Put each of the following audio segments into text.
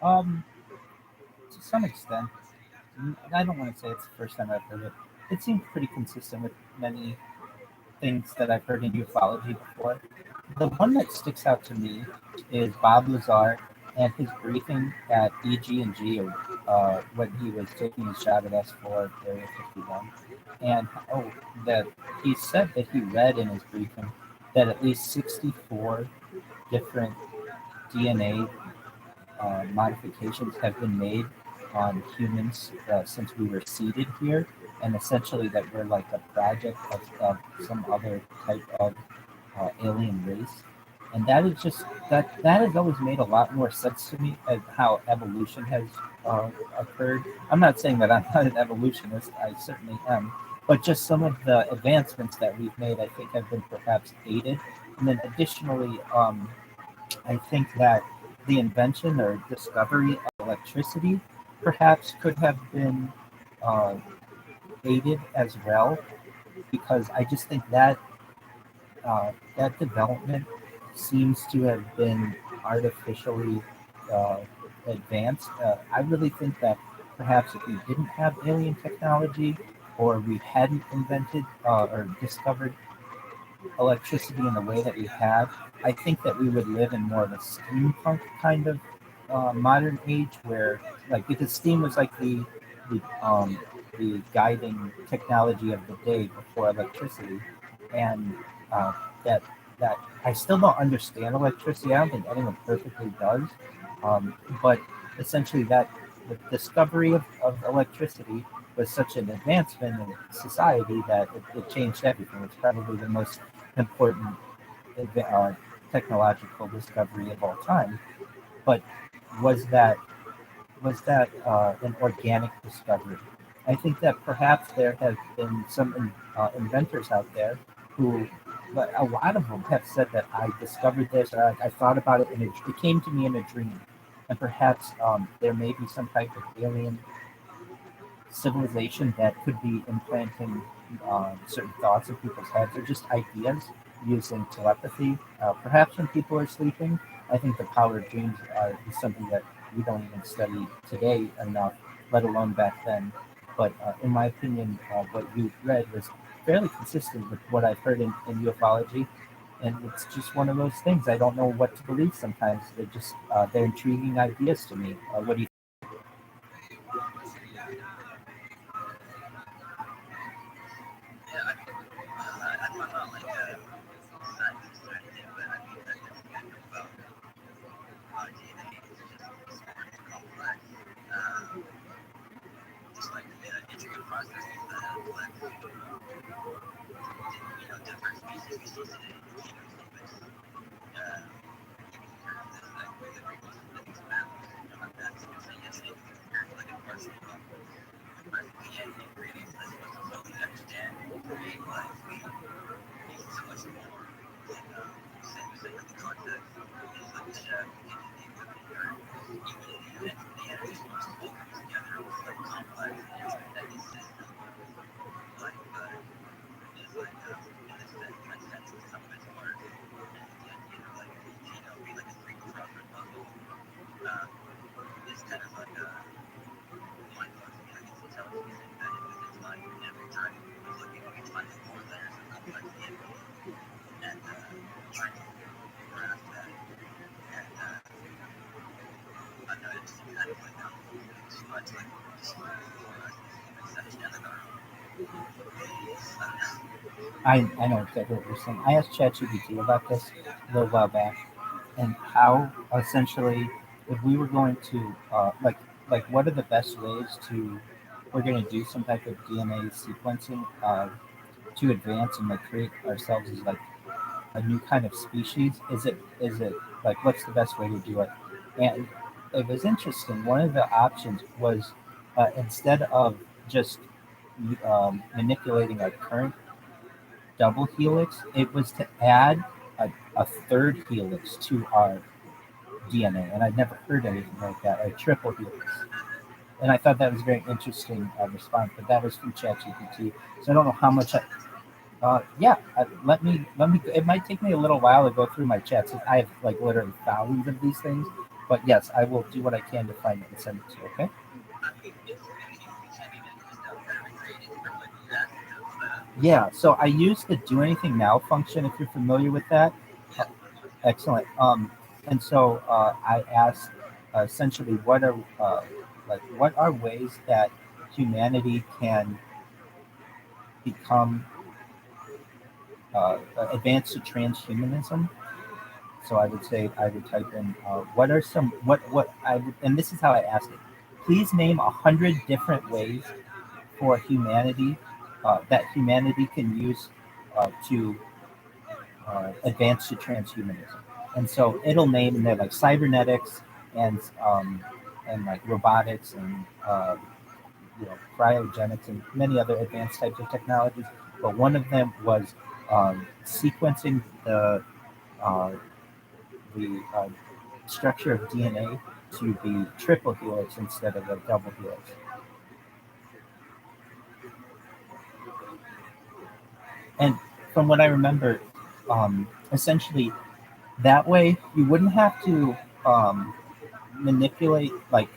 Um, to some extent, I don't want to say it's the first time I've heard it. It seems pretty consistent with many things that I've heard in ufology before. The one that sticks out to me is Bob Lazar and his briefing at EG&G, or when he was taking a shot at us for Area 51, and that he said that he read in his briefing that at least 64 different DNA modifications have been made on humans since we were seeded here, and essentially that we're like a project of some other type of alien race. And that is just that has always made a lot more sense to me as how evolution has occurred. I'm not saying that I'm not an evolutionist, I certainly am, but just some of the advancements that we've made, I think, have been perhaps aided. And then additionally, I think that the invention or discovery of electricity perhaps could have been uh, aided as well, because I just think that that development seems to have been artificially uh, advanced. I really think that perhaps if we didn't have alien technology, or we hadn't invented or discovered electricity in the way that we have, I think that we would live in more of a steampunk kind of modern age, where, like, because steam was like the guiding technology of the day before electricity, and uh, that that I still don't understand electricity. I don't think anyone perfectly does, but essentially that the discovery of electricity was such an advancement in society that it changed everything. It's probably the most important uh, technological discovery of all time. But was that an organic discovery? I think that perhaps there have been some inventors out there who, but a lot of them have said that I discovered this, or I thought about it, and it came to me in a dream. And perhaps there may be some type of alien civilization that could be implanting certain thoughts in people's heads, or just ideas using telepathy. Perhaps when people are sleeping, I think the power of dreams is something that we don't even study today enough, let alone back then. But in my opinion, what you read was fairly consistent with what I've heard in ufology. And it's just one of those things. I don't know what to believe sometimes. They're intriguing ideas to me. What do you? Yeah, I mean, I'm not like a scientist or anything, but I mean, I definitely know about how DNA is just super complex. Um, just like the intricate processes that led to, different species we see today. Humans, uh, even compared to this, like, way that we most of these mammals, my dad was saying yesterday, we compared to like a partial with recipe and ingredients that's supposed to totally understand and create life. We need so much more than saying like the context is like the chef, the engineer, or even the animals all come together with like complex interconnected system like is like in this sense my sense of some of its art and the idea of like the genome being like a three-crossword puzzle um, is kind of like a mind fuck to me. Like it's intelligence embedded within life, and every time we look at it, we find more layers of complexity and meaning, and trying to grasp that. And I know it's kind of like too much like describe for us as humans to understand like our own ways. I don't know. I know exactly what you're saying. I asked ChatGPT about this a little while back, and how essentially, if we were going to what are the best ways to, we're going to do some type of DNA sequencing to advance and like create ourselves as like a new kind of species? Is it like, what's the best way to do it? And it was interesting. One of the options was, instead of just manipulating our current double helix, it was to add a third helix to our DNA. And I'd never heard anything like that, a triple helix. And I thought that was a very interesting response, but that was from ChatGPT. So I don't know how much yeah, let me. It might take me a little while to go through my chats. I have like literally thousands of these things, But yes, I will do what I can to find it and send it to you. Okay. Yeah. So I use the do anything now function. If you're familiar with that. Excellent. And so I asked essentially what are ways that humanity can become advance to transhumanism. So I would say I would type in what are some what I would, and this is how I asked it. Please name 100 different ways for humanity that humanity can use to advance to transhumanism. And so it'll name, and they're like cybernetics and like robotics and cryogenics and many other advanced types of technologies. But one of them was sequencing uh, the structure of DNA to be triple helix instead of a double helix. And from what I remember, essentially that way you wouldn't have to manipulate like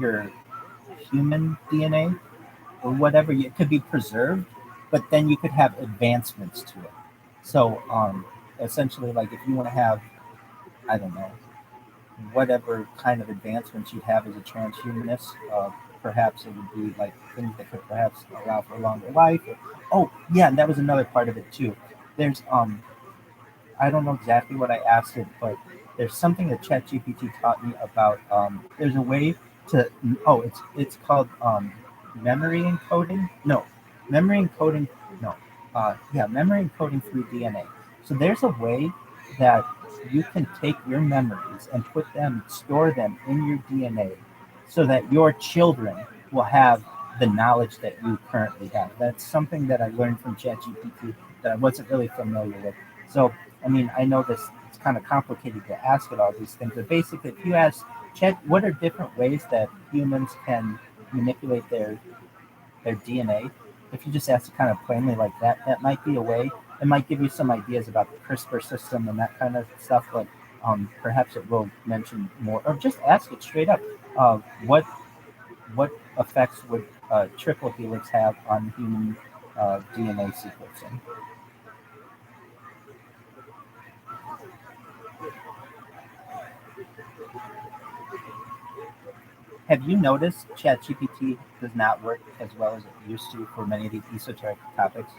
your human DNA or whatever. It could be preserved, but then you could have advancements to it. So essentially, like if you want to have, I don't know, whatever kind of advancements you'd have as a transhumanist, perhaps it would be like things that could perhaps allow for a longer life. Oh, yeah, and that was another part of it too. There's I don't know exactly what I asked it, but there's something that ChatGPT taught me about. There's a way to it's called memory encoding. No, memory encoding. No, memory encoding through DNA. So there's a way that you can take your memories and store them in your DNA, so that your children will have the knowledge that you currently have. That's something that I learned from ChatGPT that I wasn't really familiar with. So I mean, I know this it's kind of complicated to ask it all these things, but basically, if you ask Chet, what are different ways that humans can manipulate their DNA? If you just ask it kind of plainly like that, that might be a way. It might give you some ideas about the CRISPR system and that kind of stuff, but perhaps it will mention more, or just ask it straight up. What effects would triple helix have on human DNA sequencing? Have you noticed ChatGPT does not work as well as it used to for many of these esoteric topics?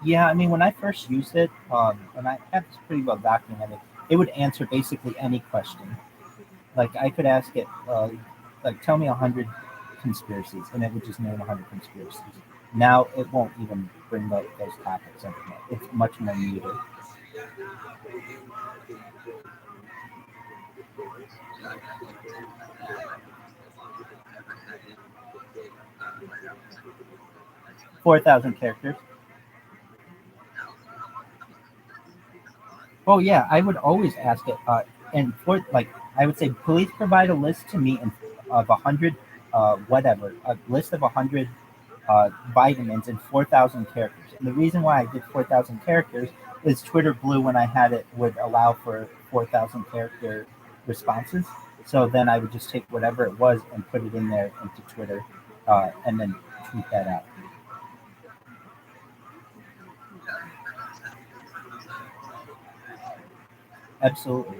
Yeah, I mean, when I first used it, and I have this pretty well documented, it would answer basically any question. Like I could ask it, like, tell me 100 conspiracies, and it would just name 100 conspiracies. Now it won't even bring up those topics anymore. It's much more muted. 4,000 characters. Oh yeah, I would always ask it, and for like I would say, please provide a list to me of 100, a list of 100 vitamins in 4,000 characters. And the reason why I did 4,000 characters is Twitter Blue, when I had it, would allow for 4,000 character responses. So then I would just take whatever it was and put it in there into Twitter, and then tweet that out. Absolutely.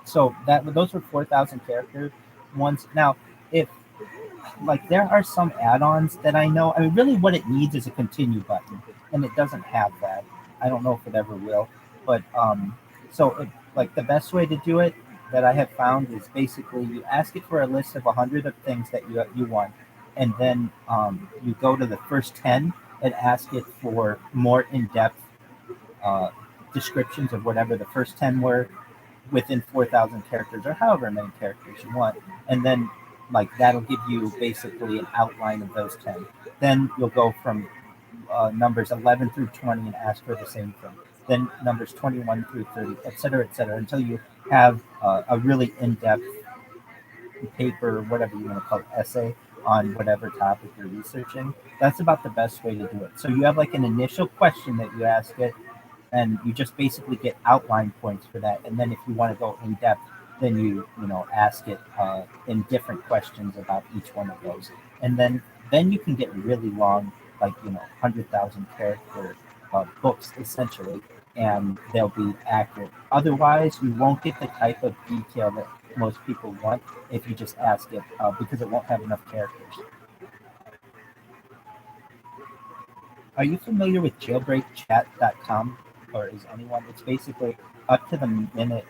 So those were 4,000 character ones. Now, if like there are some add-ons that I know. I mean, really, what it needs is a continue button, and it doesn't have that. I don't know if it ever will, but like the best way to do it that I have found is basically you ask it for a list of 100 of things that you want, and then you go to the first 10 and ask it for more in-depth uh, descriptions of whatever the first 10 were within 4,000 characters or however many characters you want. And then, like, that'll give you basically an outline of those 10. Then you'll go from numbers 11 through 20 and ask for the same thing. Then numbers 21 through 30, et cetera, until you have a really in depth paper, or whatever you want to call it, essay on whatever topic you're researching. That's about the best way to do it. So you have like an initial question that you ask it, and you just basically get outline points for that. And then if you want to go in depth, then you ask it in different questions about each one of those, and then you can get really long, like 100,000 character books essentially, and they'll be accurate. Otherwise, you won't get the type of detail that most people want if you just ask it because it won't have enough characters. Are you familiar with jailbreakchat.com, or is anyone? It's basically up to the minute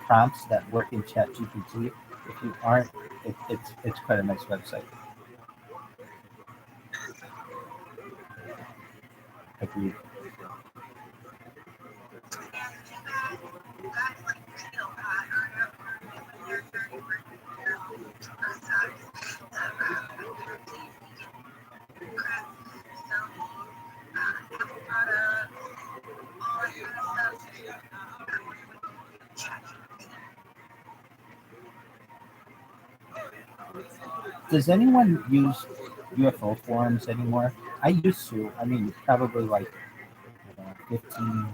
prompts that work in ChatGPT. If you aren't, it's quite a nice website. Agreed. Does anyone use UFO forums anymore? I used to. I mean, probably like 15,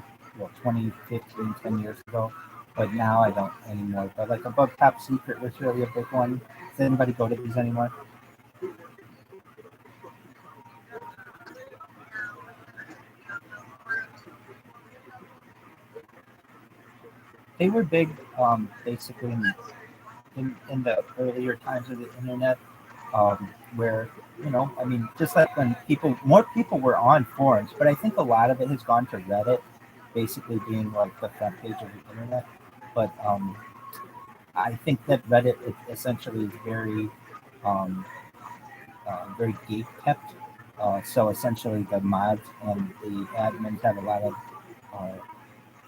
20, 15, 10 years ago. But now I don't anymore. But like above top secret was really a big one. Does anybody go to these anymore? They were big, basically in the earlier times of the internet, where I mean, just like when more people were on forums, but I think a lot of it has gone to Reddit, basically being like the front page of the internet. But I think that Reddit essentially is um, very gate kept. So essentially, the mods and the admins have a lot of uh,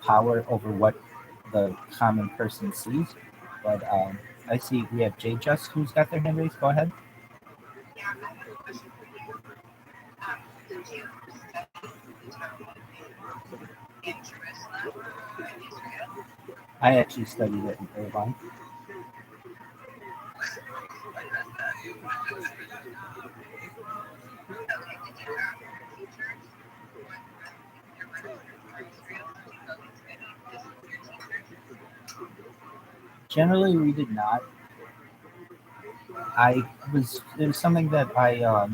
power over what the common person sees. But I see we have Jay Just who's got their hand raised. Go ahead. I actually studied it in Irvine. Generally, we did not. It was something that I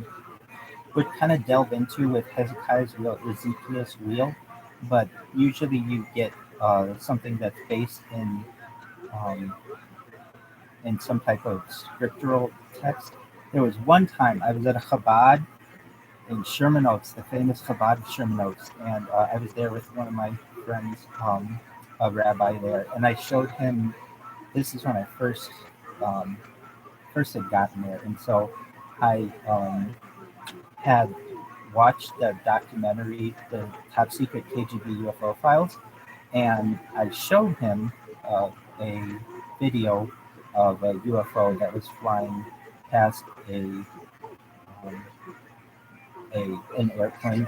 would kind of delve into with Hezekiah's wheel, Ezekiel's wheel, but usually you get something that's based um, in some type of scriptural text. There was one time I was at a Chabad in Sherman Oaks, the famous Chabad of Sherman Oaks, and I was there with one of my friends, a rabbi there, and I showed him. This is when I um, first had gotten there, and so I had watched the documentary, the Top Secret KGB UFO Files, and I showed him a video of a UFO that was flying past um, an airplane.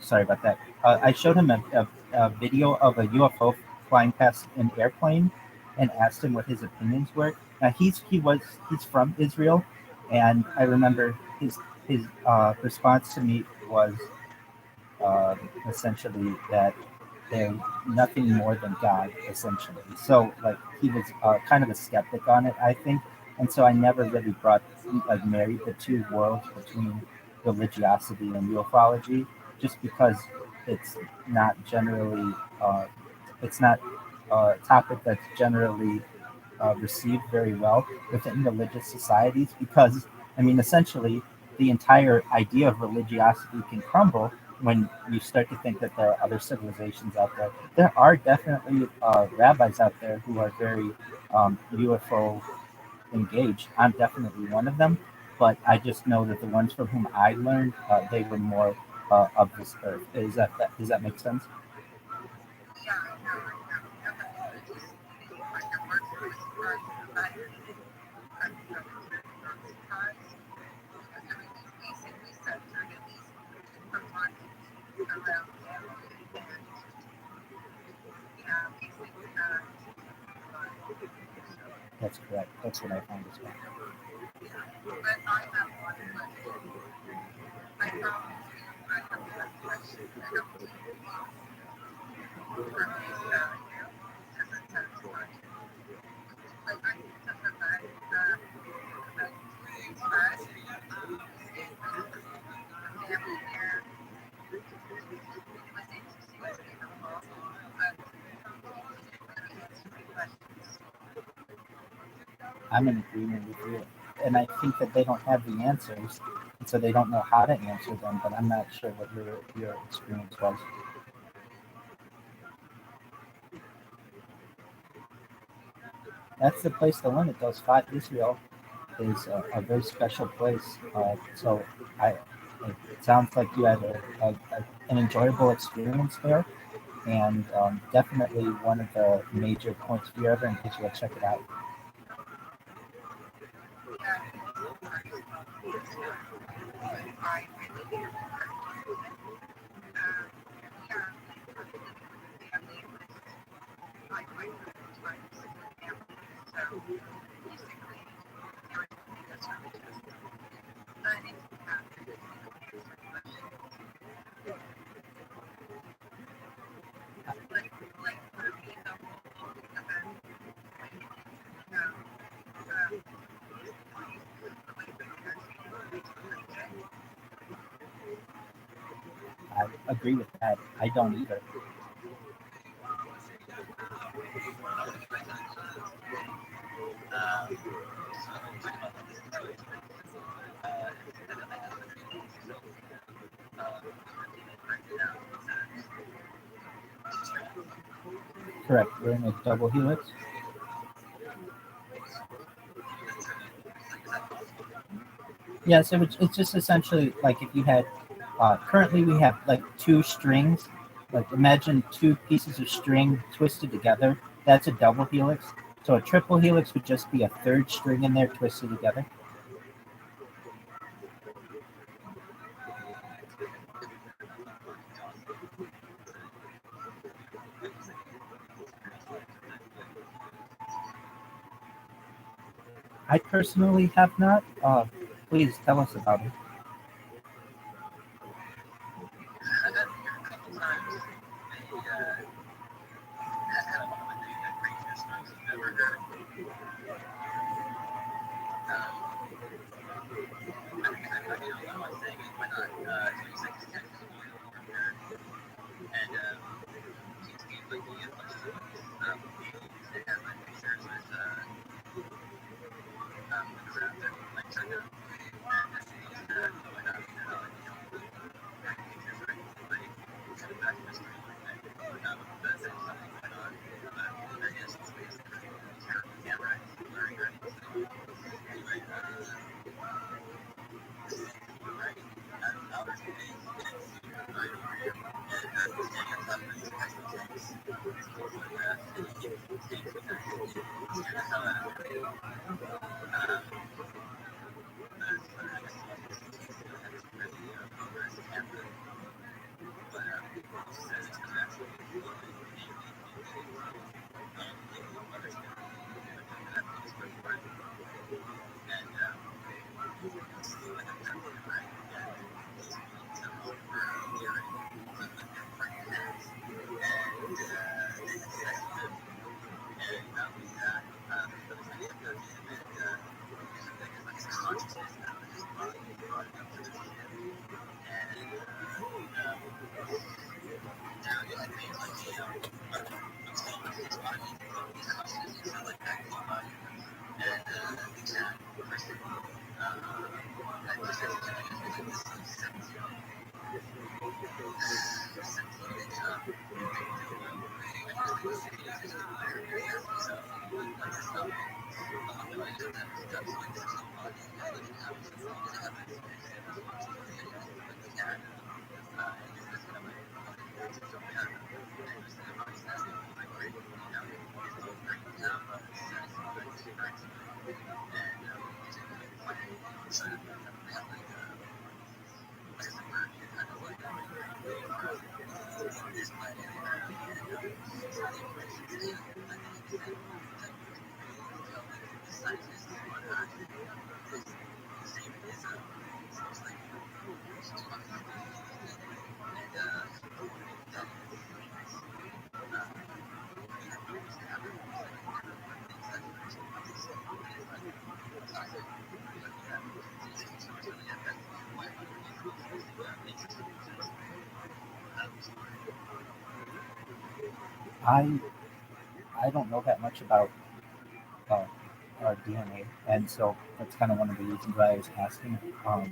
Sorry about that. I showed him a video of a UFO flying past an airplane, and asked him what his opinions were. Now he's from Israel, and I remember his response to me was uh, essentially that they're nothing more than God, essentially. So like he was kind of a skeptic on it, I think, and so I never really married the two worlds between religiosity and ufology, just because it's not generally it's not a topic that's generally received very well within religious societies because, I mean, essentially, the entire idea of religiosity can crumble when you start to think that there are other civilizations out there. There are definitely rabbis out there who are very UFO engaged. I'm definitely one of them, but I just know that the ones from whom I learned, they were more of this earth. Does that make sense? That's correct. That's what I found as well. But I have one question. I found I have one question. I don't think for me you because it says much. But I think that the fact that we express the family here was interesting to me the whole, but you didn't really answer my questions. I'm in agreement with you. And I think that they don't have the answers, and so they don't know how to answer them, but I'm not sure what your experience was. That's the place to limit those five. Israel is a very special place. So it sounds like you had an enjoyable experience there, and definitely one of the major points. If you're ever in Israel, check it out. Yeah, it's great. It's fun. I really enjoyed it. Yeah, for me living with the family was like my favorite time to visit with family. So basically, there was nothing that's really just anything happened. It didn't answer questions. Like for me, the whole event when you know the way the parents makes me like it. I agree with that. I don't either. Correct. We're in a double helix. Yes, it's just essentially like if you had, currently we have like two strings, like imagine two pieces of string twisted together. That's a double helix. So a triple helix would just be a third string in there twisted together. I personally have not. Please tell us about it. I've been here a couple times. That's kind of one of the craziest stories I've ever heard. I mean, I don't know one thing. Why not? So you said you texted me over here, and seems to be like the they have like pictures with the crowd that like trying to going up, like pictures or anything like kind of back mystery like that. But there's something going on. I guess it's basically the camera is blurry or anything. Anyway, right. Albert Days right over here. And he's getting a ton of these extra tanks. And he keeps tanks with that. He's scared the hell out of it. But I guess he hasn't really progressed the camera. But he says it's because actually others can that thing is pretty hard. And like I'm telling him, right? Yeah, he's a motor here and freaking hands. And they detect him. And not only that, but it's like after him and like his consciousness now in his body brought up to the ship. And now it made like it's still with his body, his consciousness is still like back in his body. And the cat person that just says it's like this 17 inch I guess they say it's just very nasty stuff on his stomach. The way that was done to like his whole body, and like it happens to have it with the cat. And he's just kind of like, it's so bad. And just the body's nasty, like right now, he's both breaking down, but it's like super nice. And he's like playing so we have like I guess like we're kind of like waiting for this planet and some of the information today. I think that we can really tell. I I don't know that much about uh, DNA, and so that's kind of one of the reasons why I was asking uh,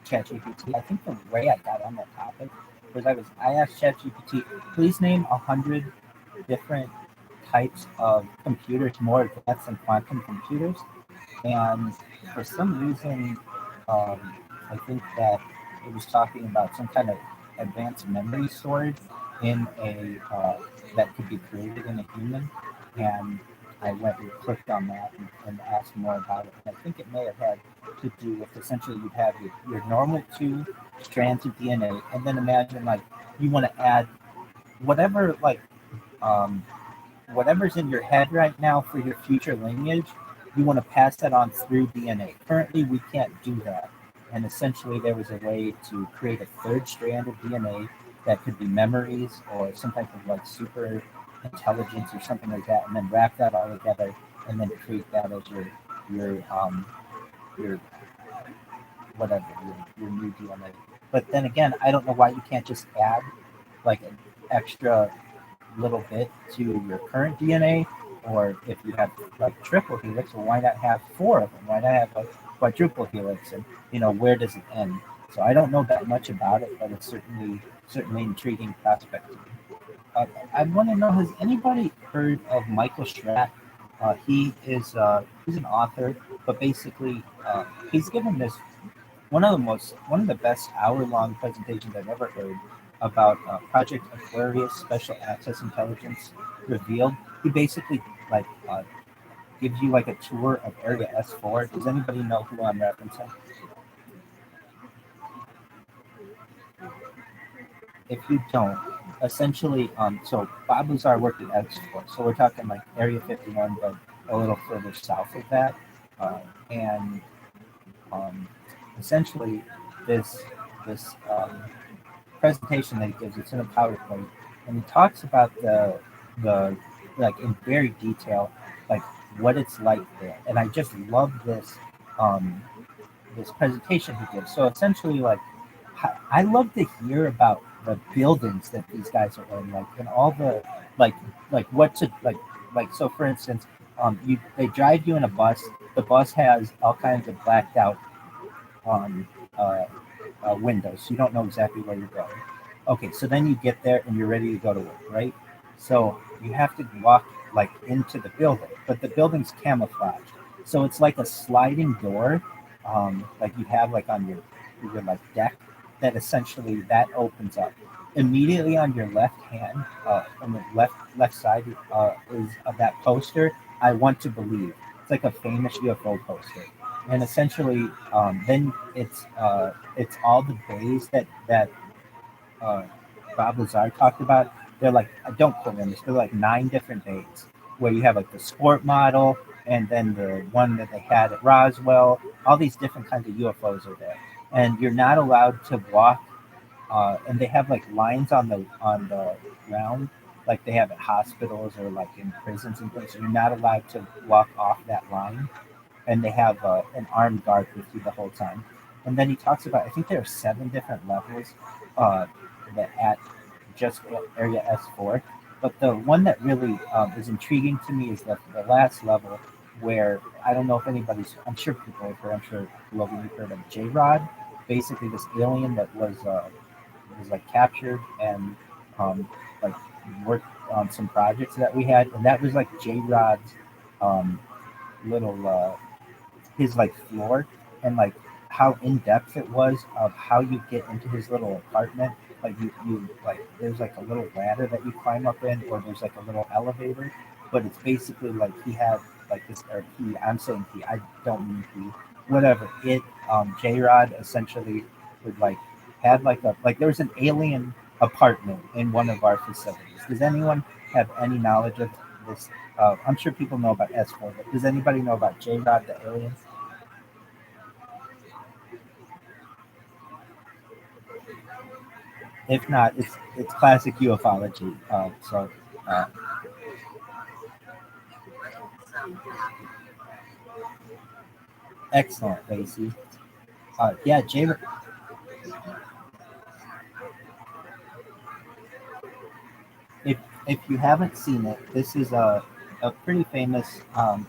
ChatGPT. I think the way I got on that topic was I asked ChatGPT, please name 100 different types of computers more advanced than quantum computers, and for some reason, I think that it was talking about some kind of advanced memory storage in a that could be created in a human, and I went and clicked on that and asked more about it. And I think it may have had to do with essentially you'd have your normal two strands of DNA, and then imagine like you want to add whatever um, whatever's in your head right now for your future lineage, you want to pass that on through DNA. Currently, we can't do that. And essentially, there was a way to create a third strand of DNA that could be memories or some type of like super intelligence or something like that, and then wrap that all together and then create that as your whatever your new DNA. But then again, I don't know why you can't just add like an extra little bit to your current DNA, or if you have like triple helix, well, why not have four of them? Why not have a quadruple helix? And where does it end? So I don't know that much about it, but it's certainly intriguing prospect to me. I want to know: has anybody heard of Michael Stratt? He's an author, but basically he's given this one of the best hour-long presentations I've ever heard about Project Aquarius Special Access Intelligence Revealed. He basically like gives you like a tour of Area S4. Does anybody know who I'm referencing? If you don't, essentially, so Bob Lazar worked at S4, so we're talking like Area 51, but a little further south of that, and um, essentially this presentation that he gives. It's in a PowerPoint, and he talks about the like in very detail, like what it's like there. And I just love um, this presentation he gives. So essentially, like I love to hear about the buildings that these guys are in, like and all the like like what to like. So for instance, they drive you in a bus. The bus has all kinds of blacked out on windows. So you don't know exactly where you're going. Okay, so then you get there and you're ready to go to work, right? So you have to walk like into the building, but the building's camouflaged. So it's like a sliding door, like you have like on your like deck, that essentially that opens up. Immediately on your left hand, on the left side, is of that poster. I want to believe. It's like a famous UFO poster, and essentially, then it's all the bays that uh, Bob Lazar talked about. They're like, don't quote me on this, they're like 9 different bays where you have like the sport model and then the one that they had at Roswell. All these different kinds of UFOs are there, and you're not allowed to walk. And they have like lines on the ground, like they have at hospitals or like in prisons and things. So you're not allowed to walk off that line, and they have an armed guard with you the whole time. And then he talks about, I think there are 7 different levels uh, that at just Area S4. But the one that really is intriguing to me is the last level, where I don't know if anybody's, I'm sure people have heard, I'm sure Logan, you've heard of J-Rod, basically this alien that was like captured and like worked on some projects that we had, and that was like J-Rod's um, little his like floor, and like how in depth it was of how you get into his little apartment. Like you like there's like a little ladder that you climb up in, or there's like a little elevator, but it's basically like he had like this, or he, I'm saying he, I don't mean he, whatever it J Rod essentially would like had like there was an alien apartment in one of our facilities. Does anyone have any knowledge of this? I'm sure people know about S4, but does anybody know about J Rod the alien? If not, it's classic ufology. Uh, Excellent, Lacey. Yeah, J. if if you haven't seen it, this is a pretty famous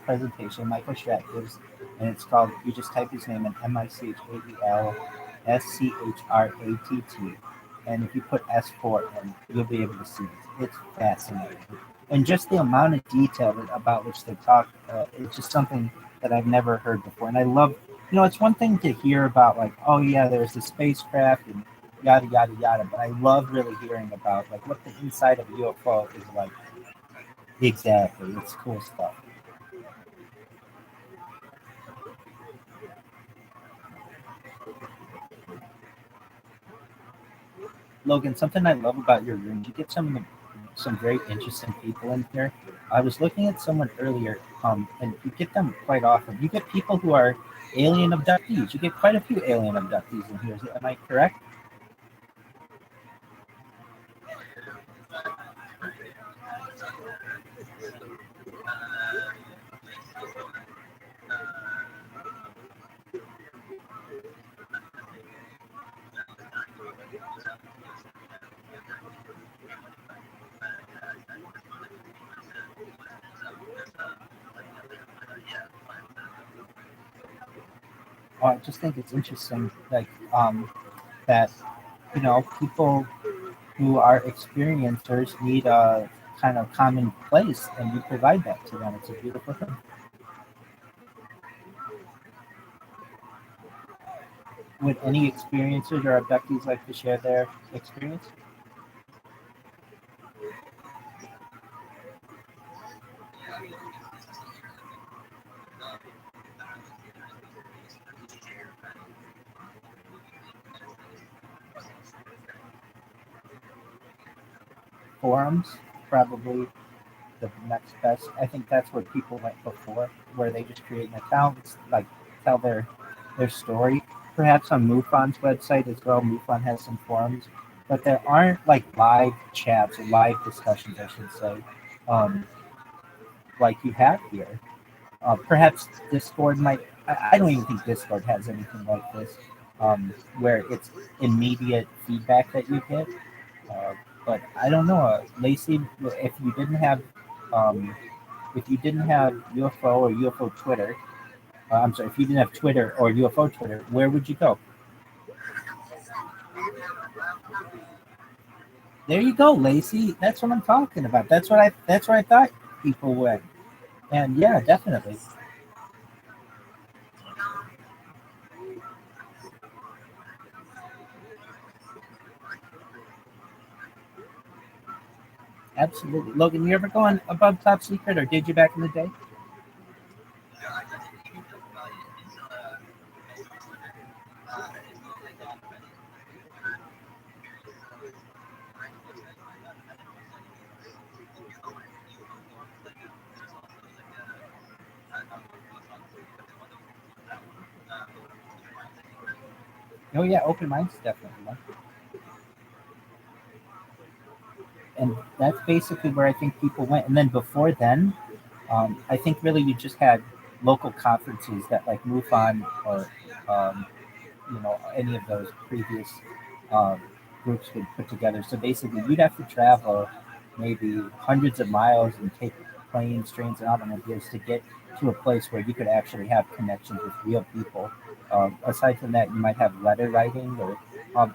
presentation Michael Stratt gives, and it's called. You just type his name in MichaelSchratt, and if you put S4 in, you'll be able to see it. It's fascinating, and just the amount of detail about which they talk, it's just something that I've never heard before, and I love. It's one thing to hear about like, oh yeah, there's a spacecraft and yada yada yada. But I love really hearing about like what the inside of a UFO is like. Exactly, it's cool stuff. Logan, something I love about your room, you get some very interesting people in here. I was looking at someone earlier, and you get them quite often. You get people who are alien abductees. You get quite a few alien abductees in here. Am I correct? I just think it's interesting, like that people who are experiencers need a kind of common place, and you provide that to them. It's a beautiful thing. Would any experiencers or abductees like to share their experience? Forums, probably the next best. I think that's where people went before, where they just create an account, like tell their story. Perhaps on MUFON's website as well. MUFON has some forums, but there aren't like live chats or live discussions, I should say, um, like you have here. Perhaps Discord might. I don't even think Discord has anything like this, where it's immediate feedback that you get. Uh, but I don't know, Lacey. Um, if you didn't have UFO or UFO Twitter, I'm sorry, if you didn't have Twitter or UFO Twitter, where would you go? There you go, Lacey. That's what I'm talking about. That's where I thought people went. And yeah, definitely. Absolutely. Logan, you ever go on above top secret or did you back in the day? Oh yeah, open minds definitely. One. And that's basically where I think people went. And then before then, I think really you just had local conferences that like MUFON or um, any of those previous um, groups would put together. So basically, you'd have to travel maybe hundreds of miles and take planes, trains, and automobiles to get to a place where you could actually have connections with real people. Aside from that, you might have letter writing, or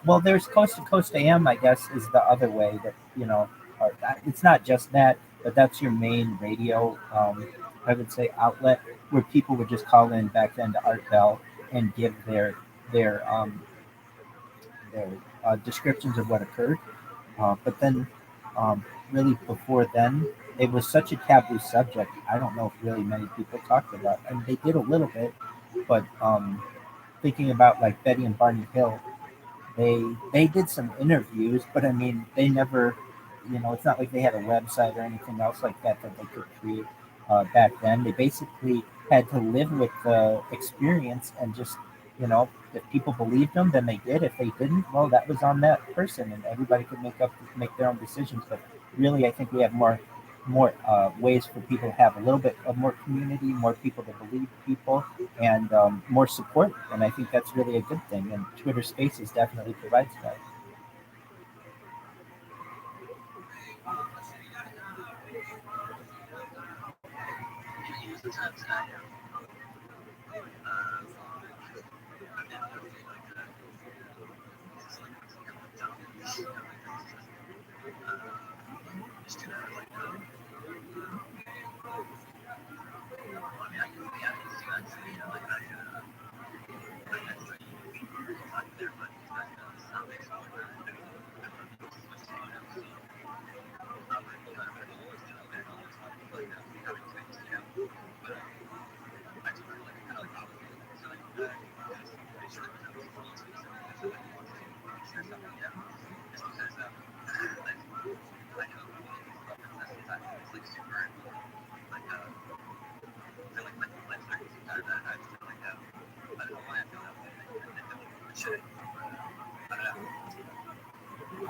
well, there's Coast to Coast AM, I guess, is the other way that it's not just that, but that's your main radio. I would say outlet where people would just call in back then to Art Bell and give their their descriptions of what occurred. But then, really before then, it was such a taboo subject. I don't know if really many people talked about. I mean, they did a little bit, but thinking about like Betty and Barney Hill, they did some interviews, but I mean, they never, it's not like they had a website or anything else like that that they could create back then. They basically had to live with the experience and just, if people believed them, then they did. If they didn't, well, that was on that person, and everybody could make their own decisions. But really, I think we have more ways for people to have a little bit of more community, more people to believe people, and more support. And I think that's really a good thing. And Twitter Spaces definitely provides that.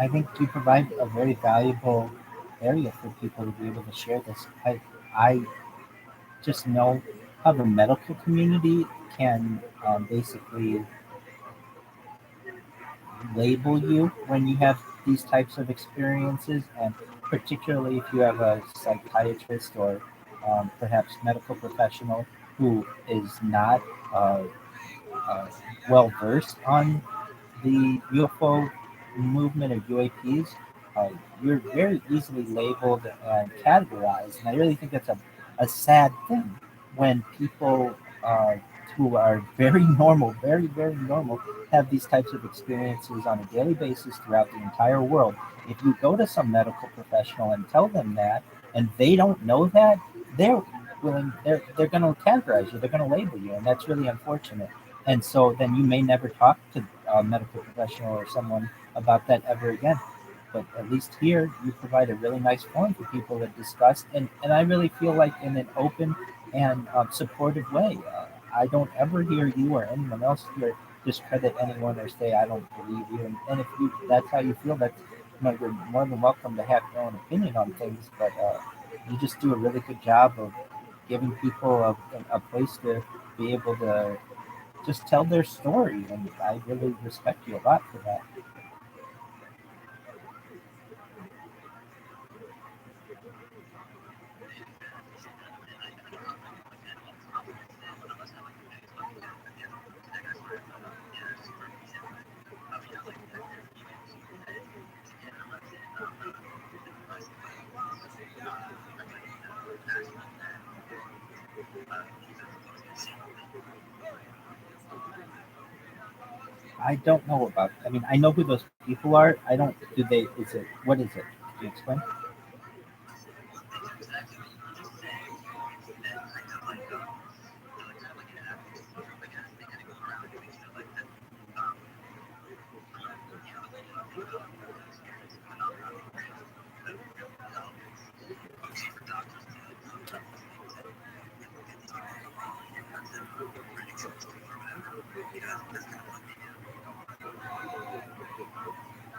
I think you provide a very valuable area for people to be able to share this. I just know how the medical community can basically label you when you have these types of experiences, and particularly if you have a psychiatrist or perhaps medical professional who is not uh, uh, well versed on the UFO movement of UAPs, uh, you're very easily labeled and categorized. And I really think that's a sad thing when people who are very normal, very, very normal, have these types of experiences on a daily basis throughout the entire world. If you go to some medical professional and tell them that, and they don't know that, they're they're going to categorize you, they're going to label you, and that's really unfortunate. And so then you may never talk to a medical professional or someone about that ever again. But at least here, you provide a really nice forum for people to discuss, and I really feel like in an open and supportive way. I don't ever hear you or anyone else here discredit anyone or say I don't believe you. And if you that's how you feel, that's you're more than welcome to have your own opinion on things. But you just do a really good job of giving people a place to be able to just tell their story, and I really respect you a lot for that. I don't know about. I mean, I know who those people are. I don't. Do they? Is it? What is it? Can you explain?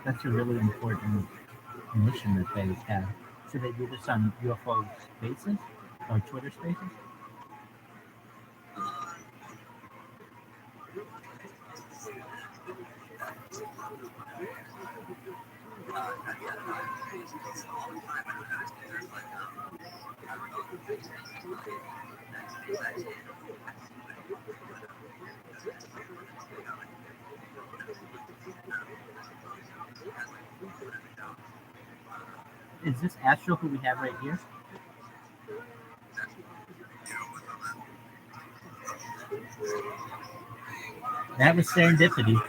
That's a really important mission that they have. So they do this on UFO Spaces or Twitter Spaces. Is this Astro who we have right here? That was serendipity.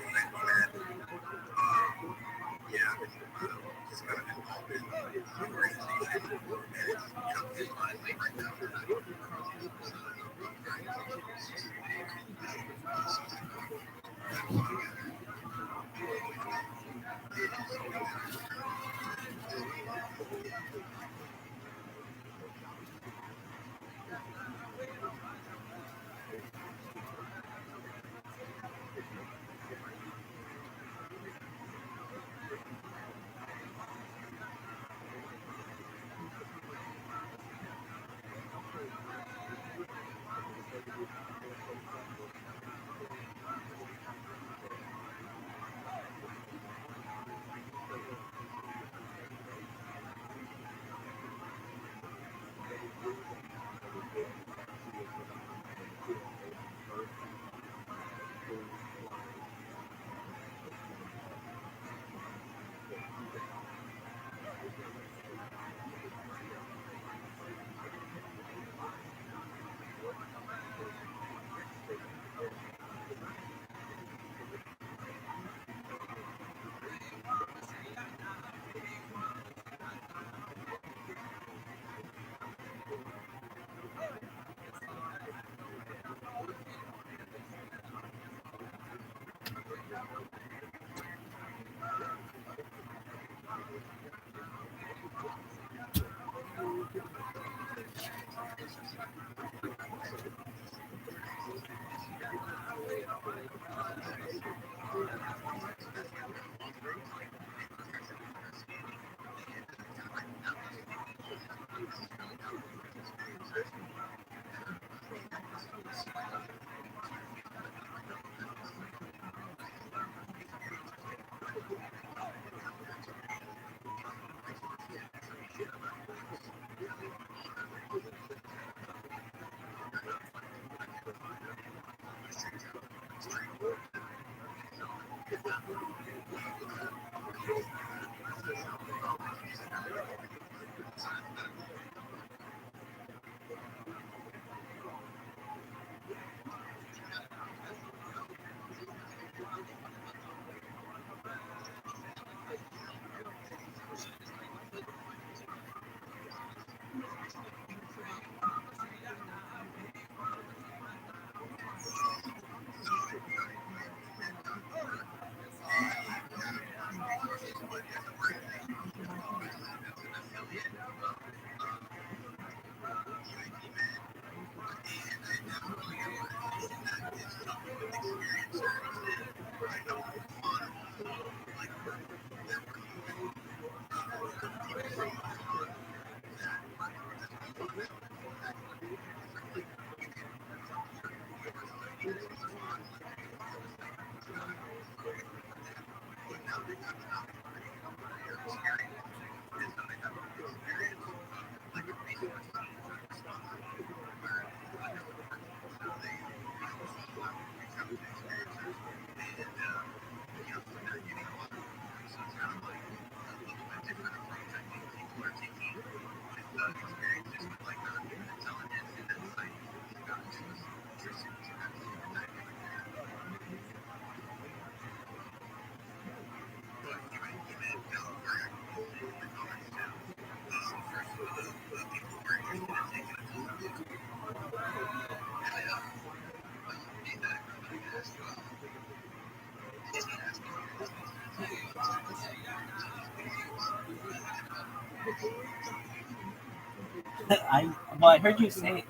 I heard you say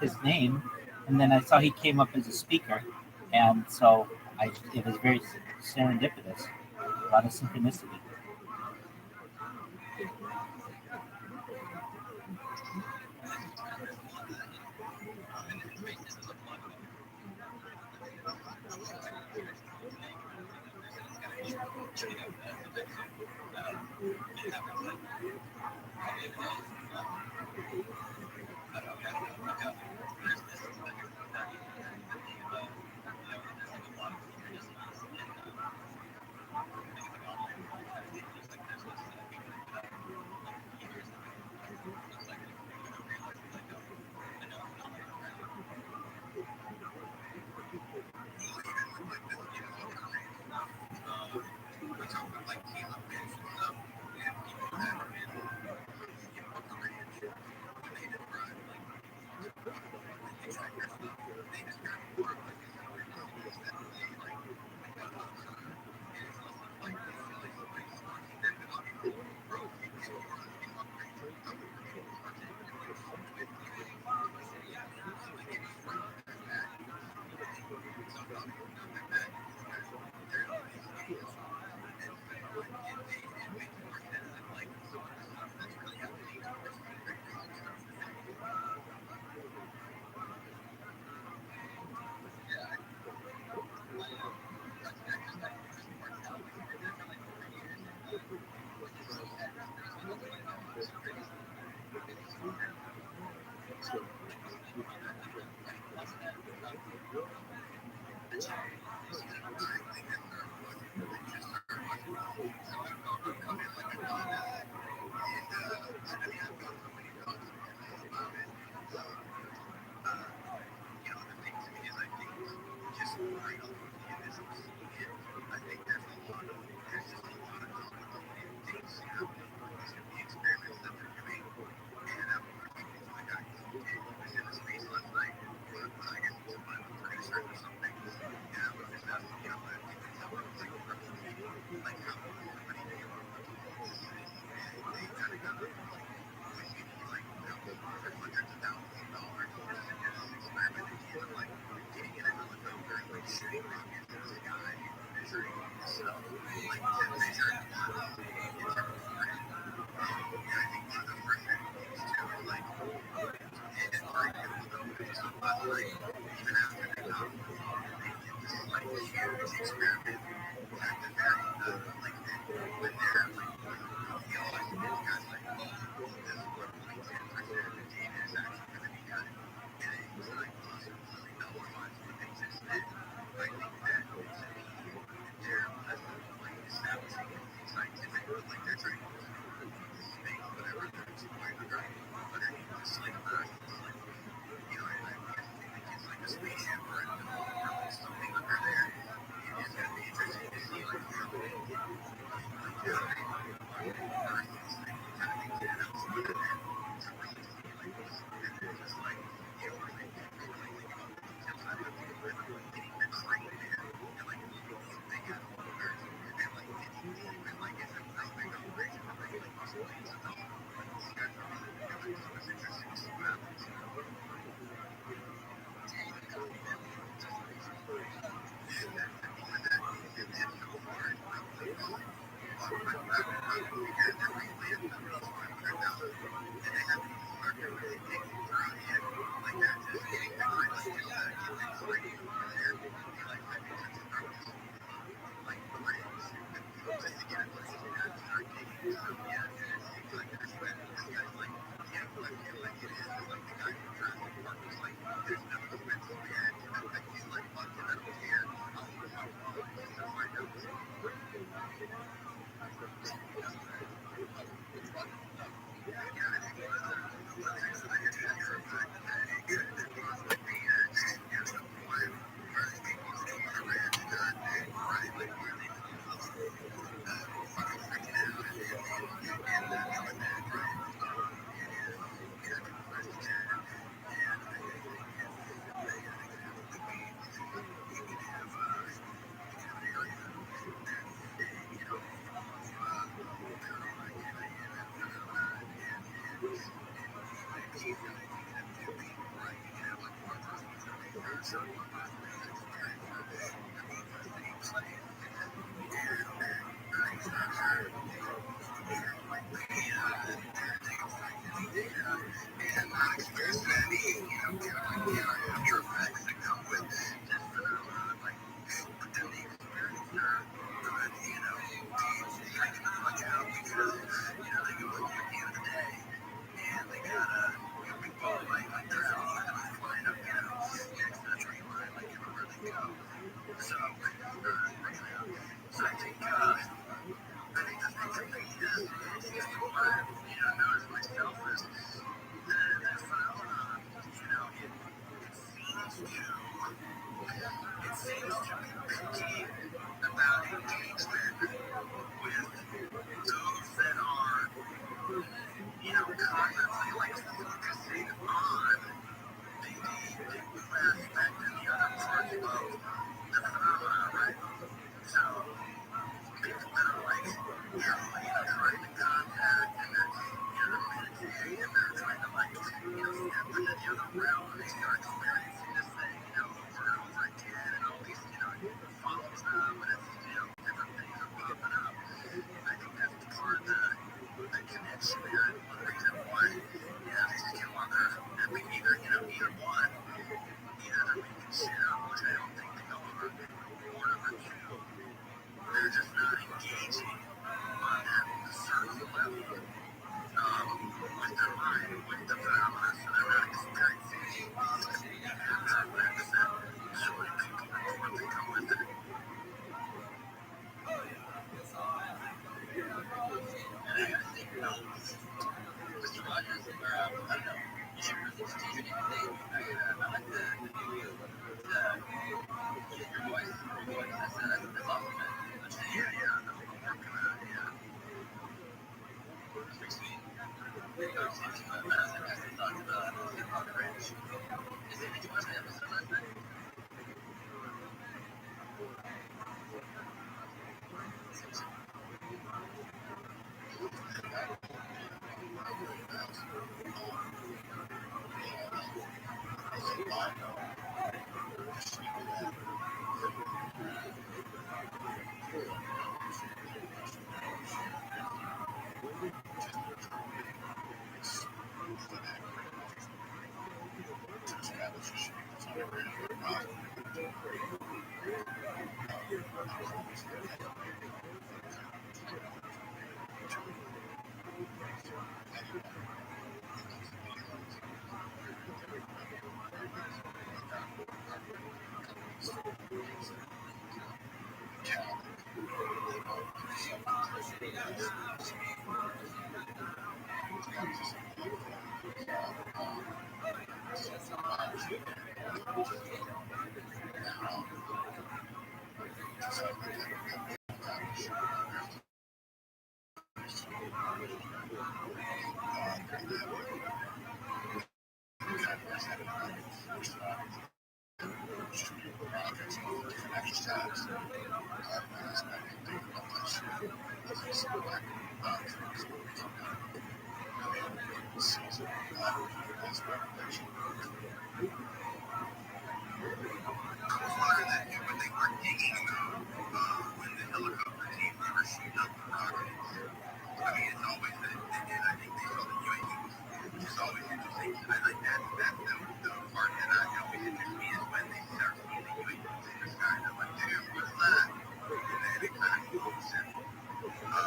his name, and then I saw he came up as a speaker, and so it was very serendipitous, a lot of synchronicity.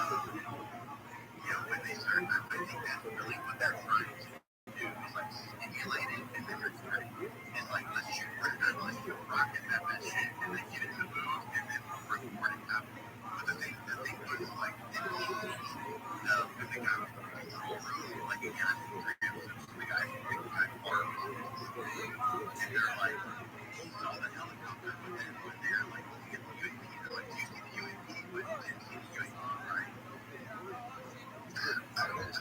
when they start, I think that's really what they're trying to do is like stimulate it and then return it. It's like let's shoot rockets at that shit and then get it in the moon and then record it happening. But the thing was like in the when they got through like again I think 3 episodes the guy far and they're like he saw the helicopter but then when they're like looking at the UAP they're like do you see the UAP but you didn't see the UAP right? I don't know.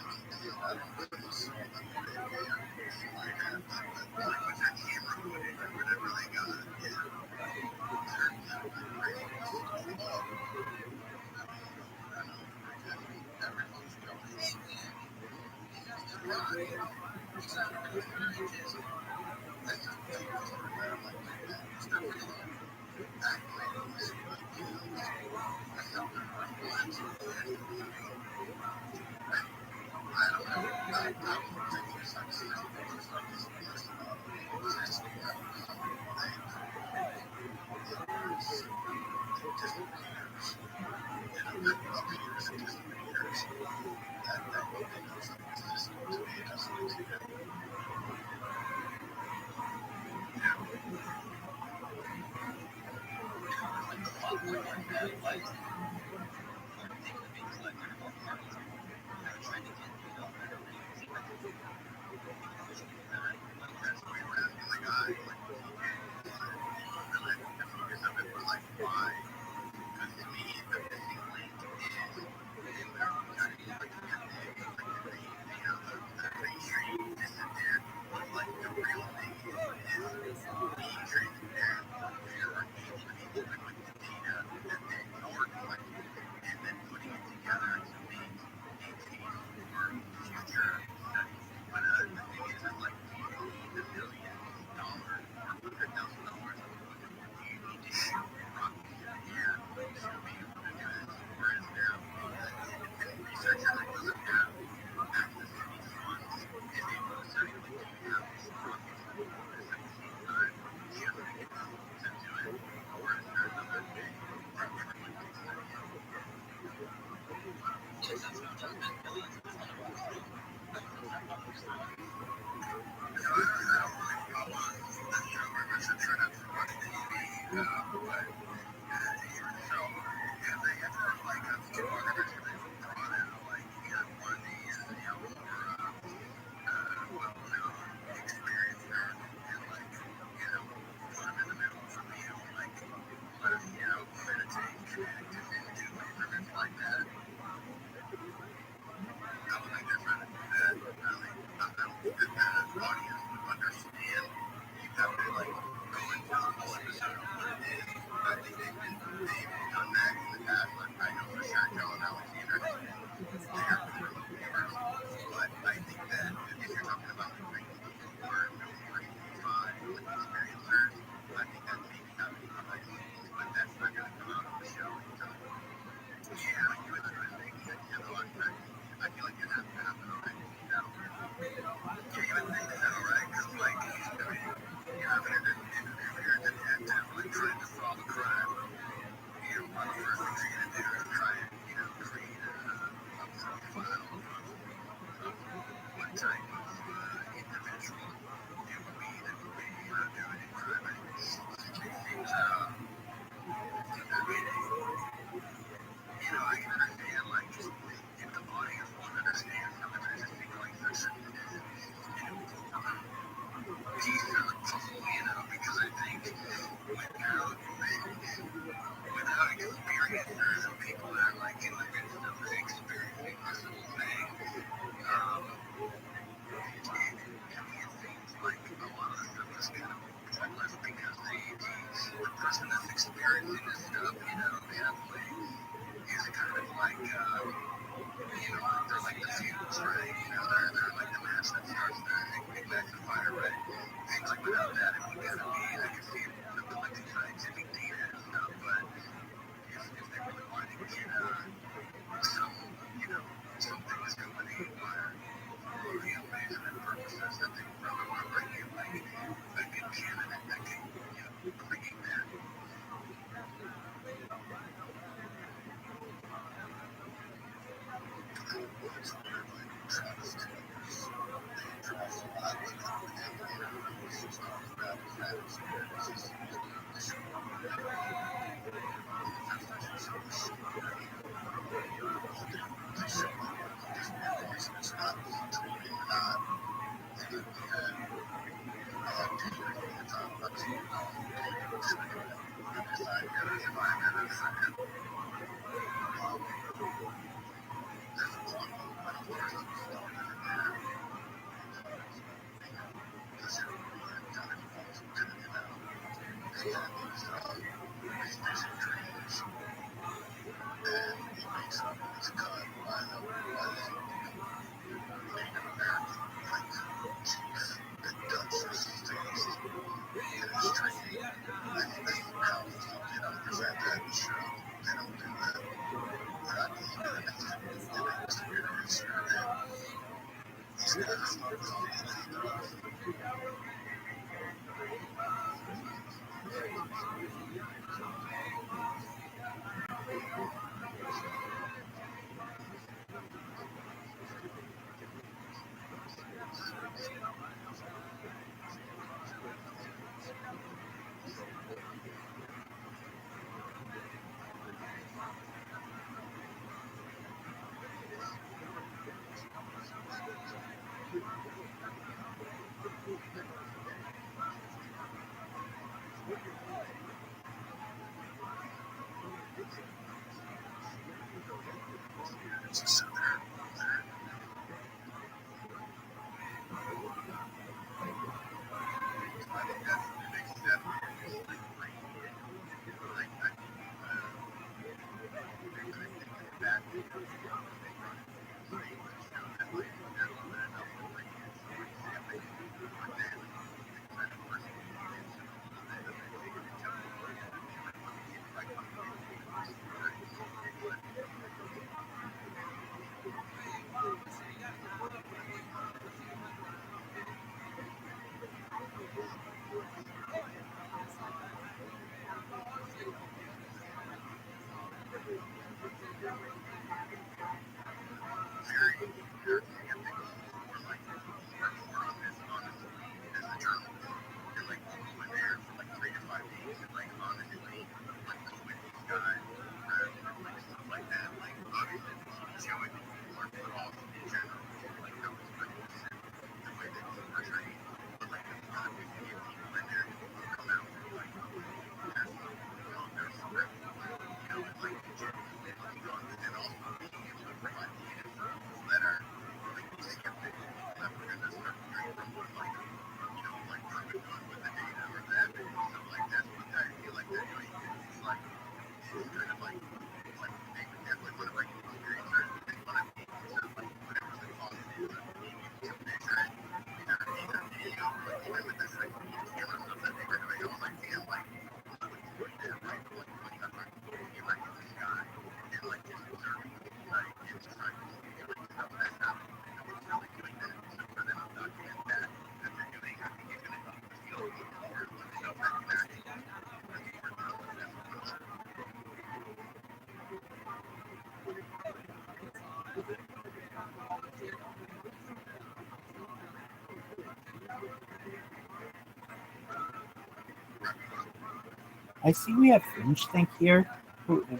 I see we have Fringe Think here.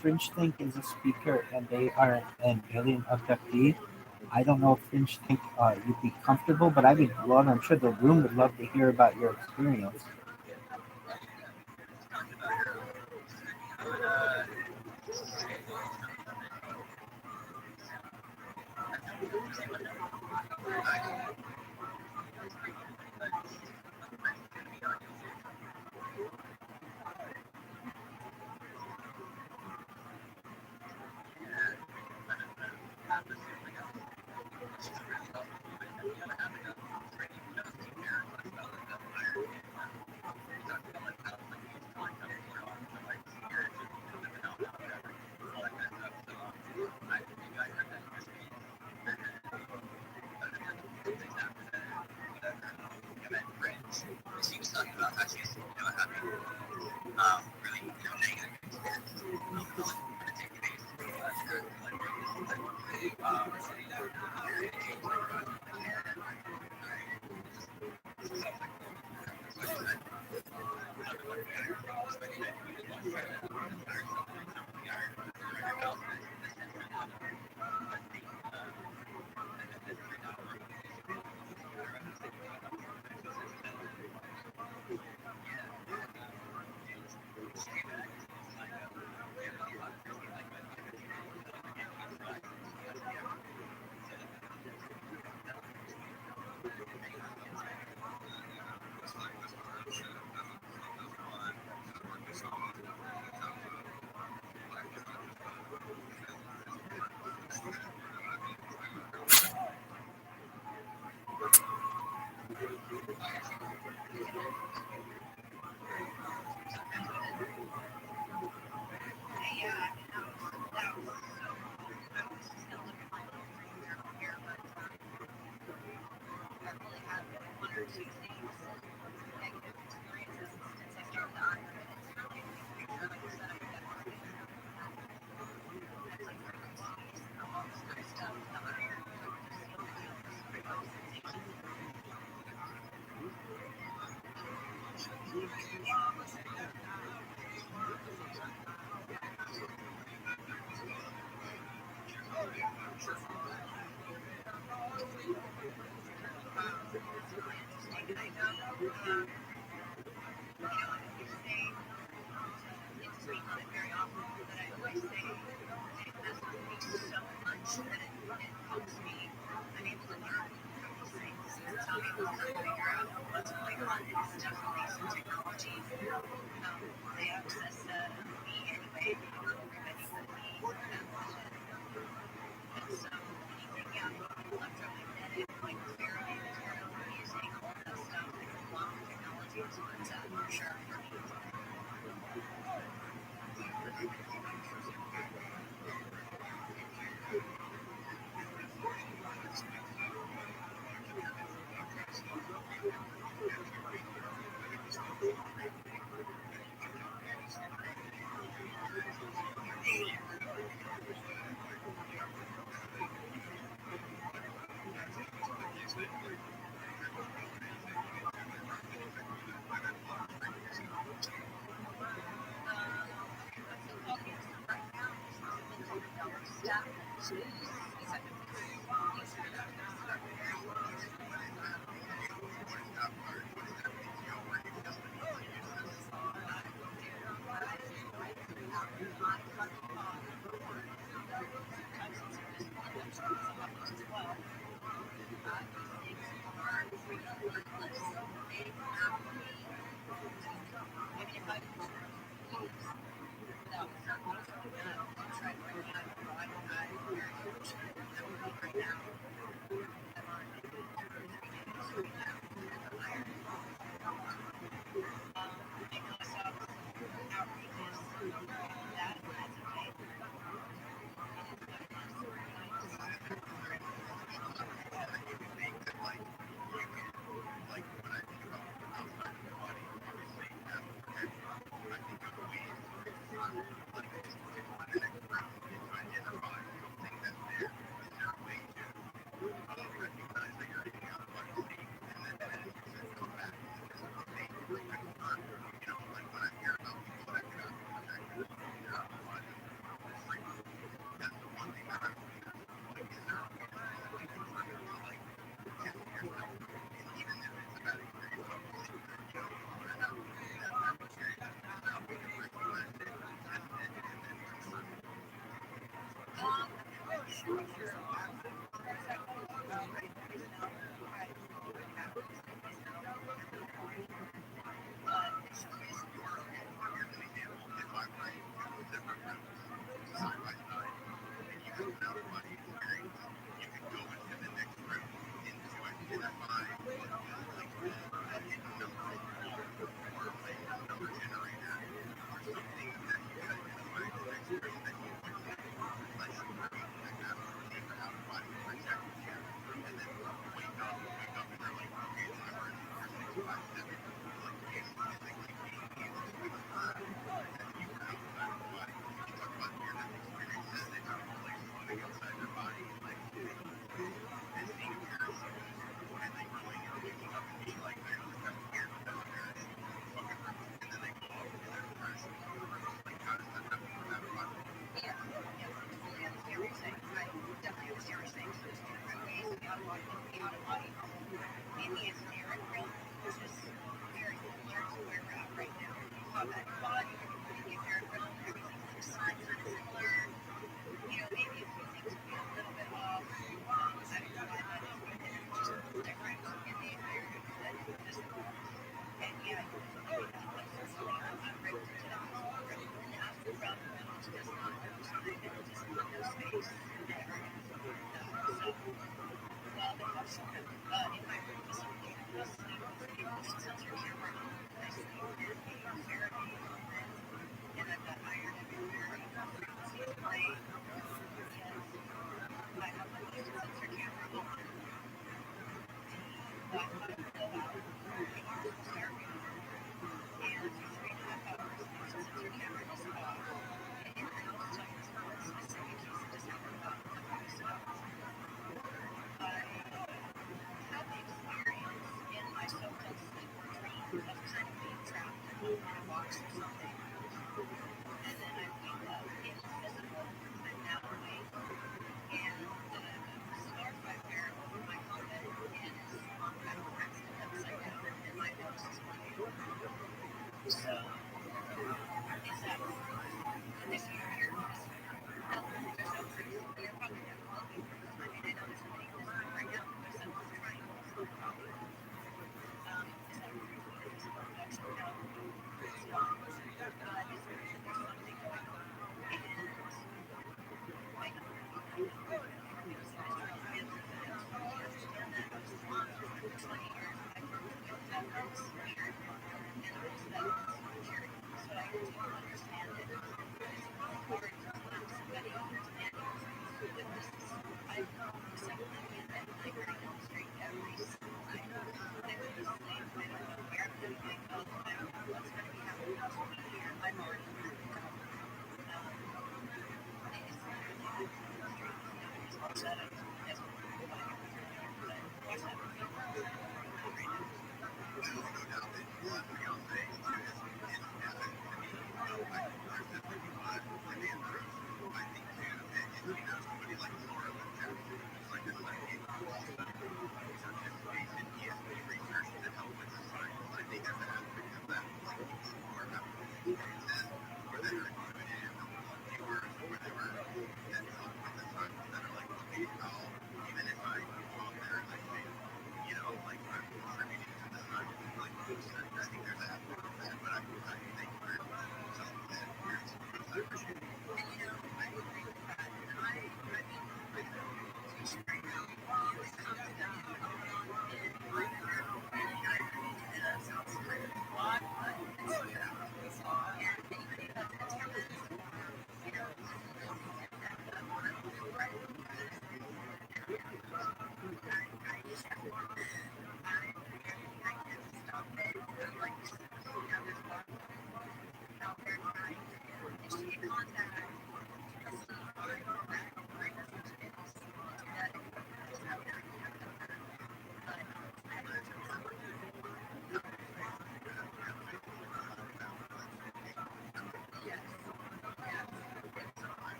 Fringe Think is a speaker, and they are an alien abductee. I don't know if Fringe Think you'd be comfortable, but I would love. I'm sure the room would love to hear about your experience.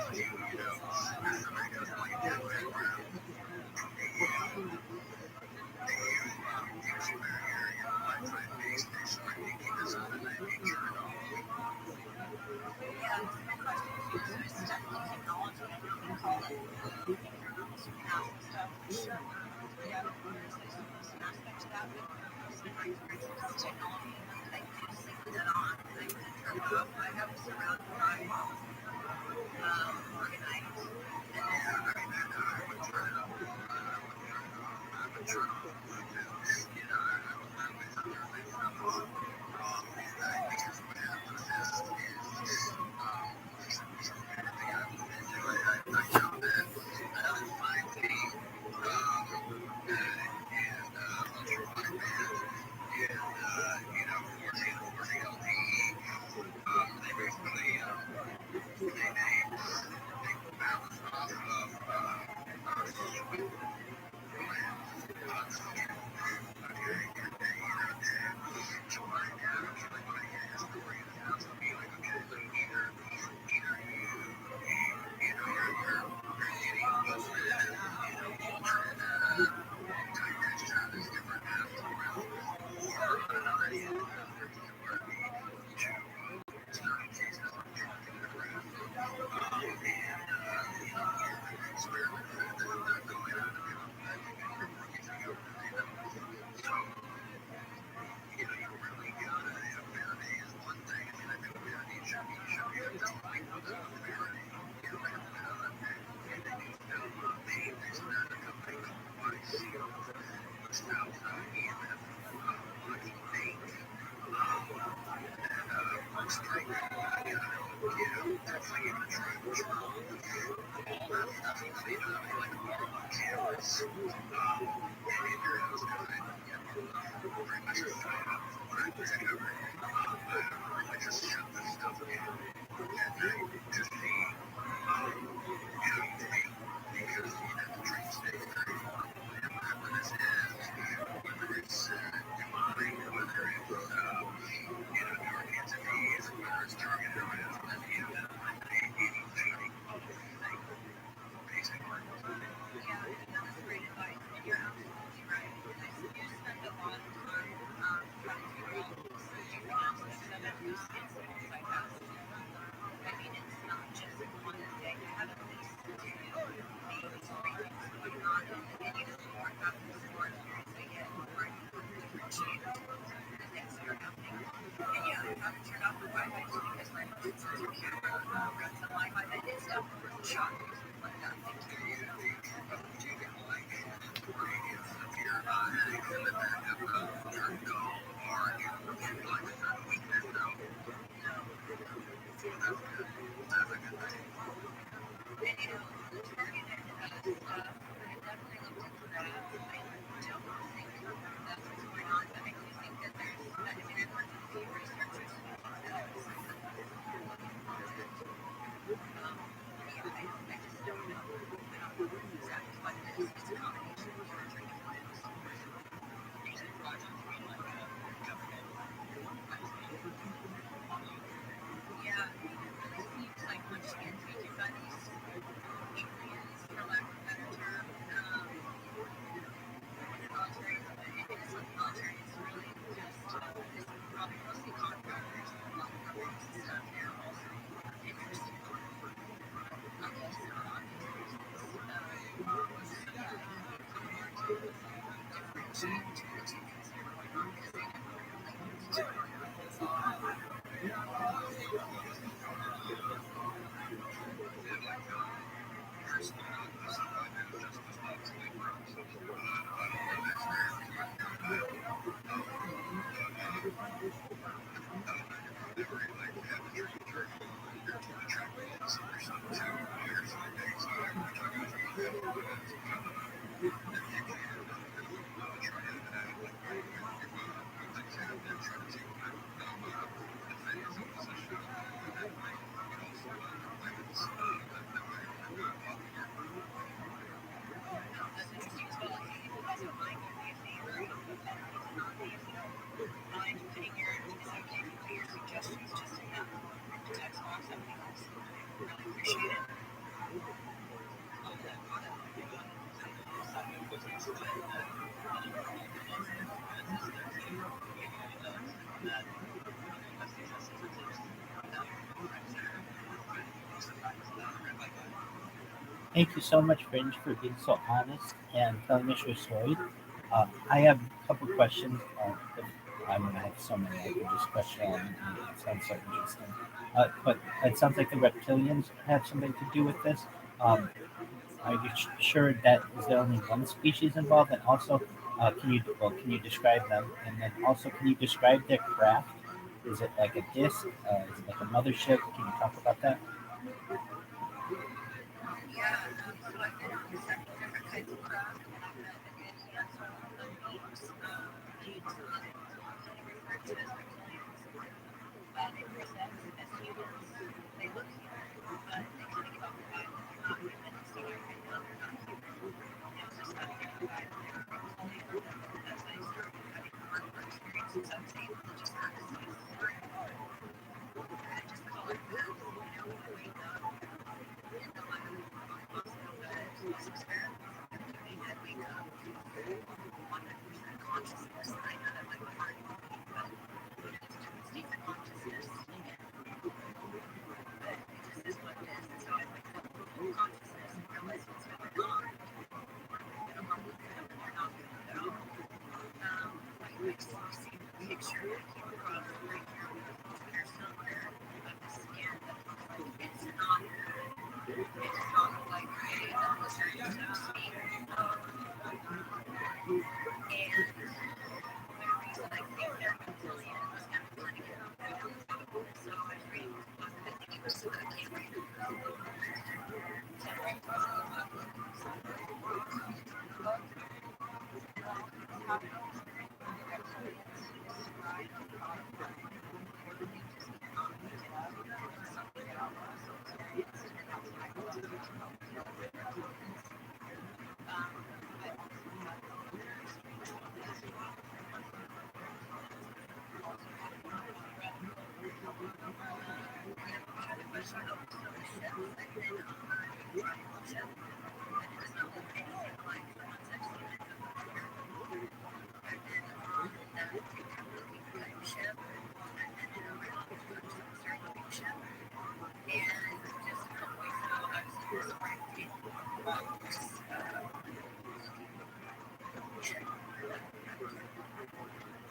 Appreciate it. Thank you so much, Fringe, for being so honest and telling us your story. I have a couple questions. I mean, I have so many. I could just question all of them. It sounds so interesting. But it sounds like the reptilians have something to do with this. Um, are you sure that is there only one species involved? And also, can you describe them? And then also, can you describe their craft? Is it like a disc? Is it like a mothership? Can you talk about that?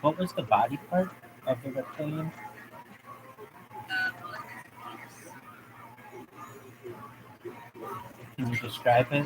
What was the body part of the reptilian? Can you describe it?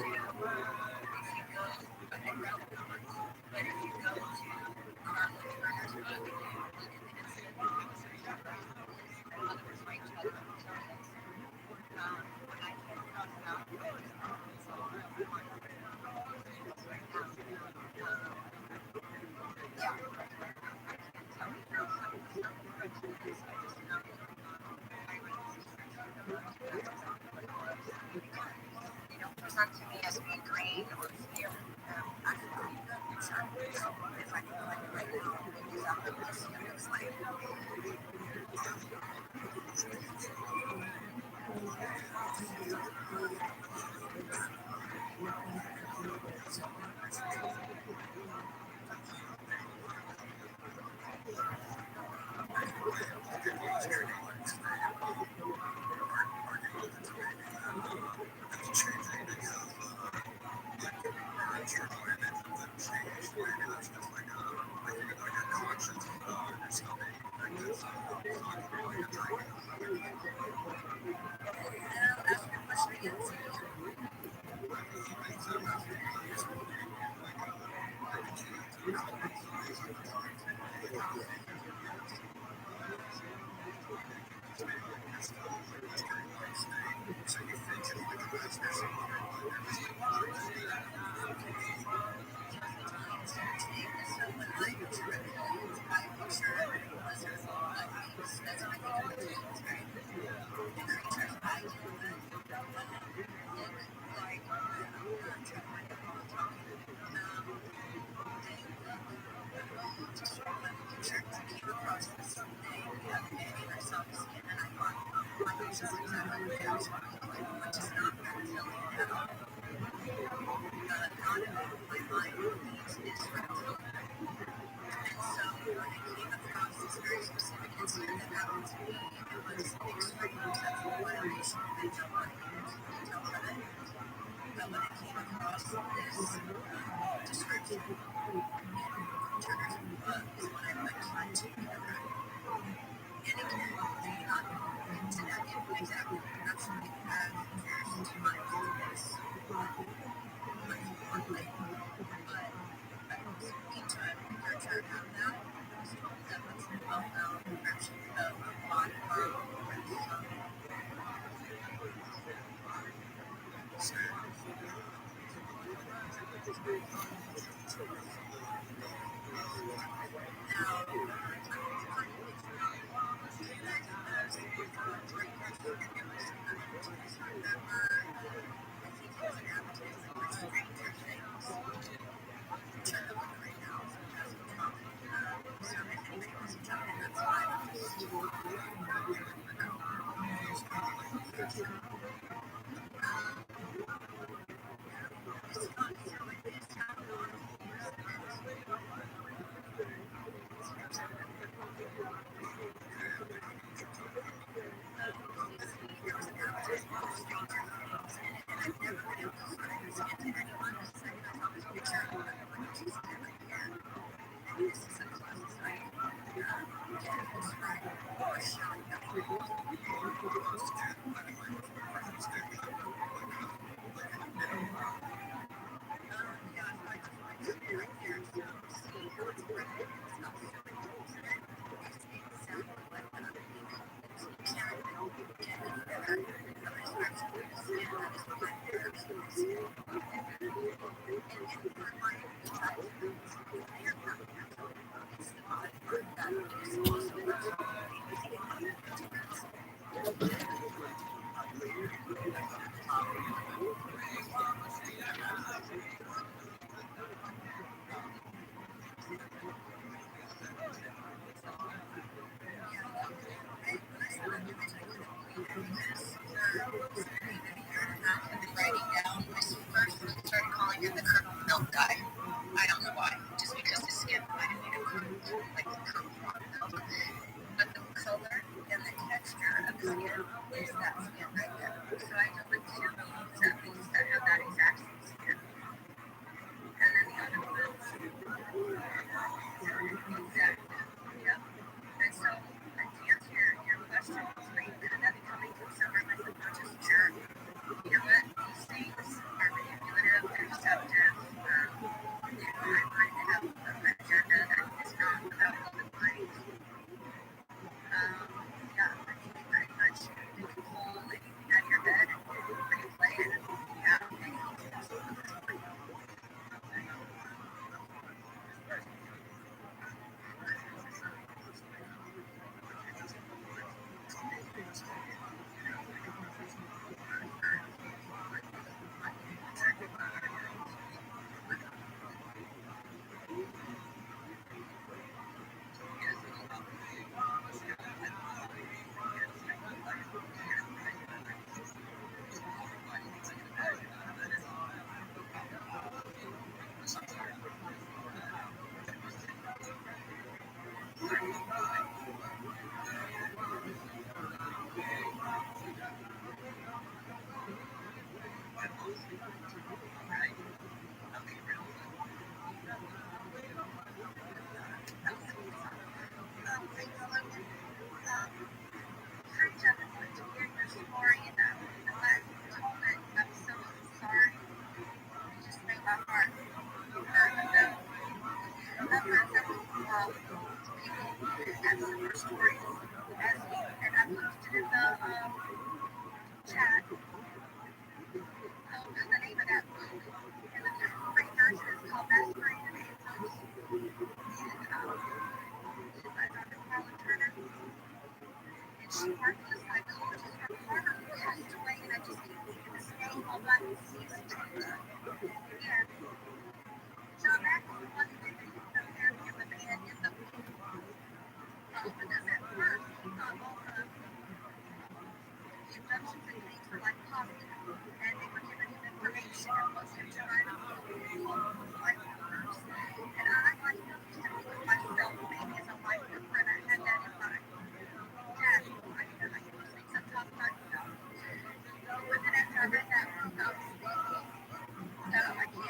description in terms of is what I would try to describe. And again, do not go into that exactly. Absolutely have to my this one way. But meantime, your chart out now, that was well-known actually body part. Writing down, I first started calling him the Colonel Milk guy. I don't know why, just because his skin reminded me of like the Colonel Milk. But the color and the texture of the skin is that skin right there. So I know the two beings at least that have that exact same skin. And then the other ones, exactly. Yep. And so, to answer your question, could that be coming from somewhere my subconscious? Sure. You know what? These things are manipulative, they're deceptive. I might have an agenda that is not about love and light. Yeah, I think they very much they can pull anything out of your bed and replay it. Yeah, she worked with a psychologist from Harvard who passed away, and I just keep thinking this name all black and season. Yeah. John Mack was the one who did the hypnotherapy of the man in the because at first he thought all the injections and things were like positive, and they were giving him information and was him trying to life workers. And I like to think of myself maybe as a life worker, and I had that in mind. Dad, I can do things I'm talking about, you know. But then after I read that book, I was thinking, no, I can't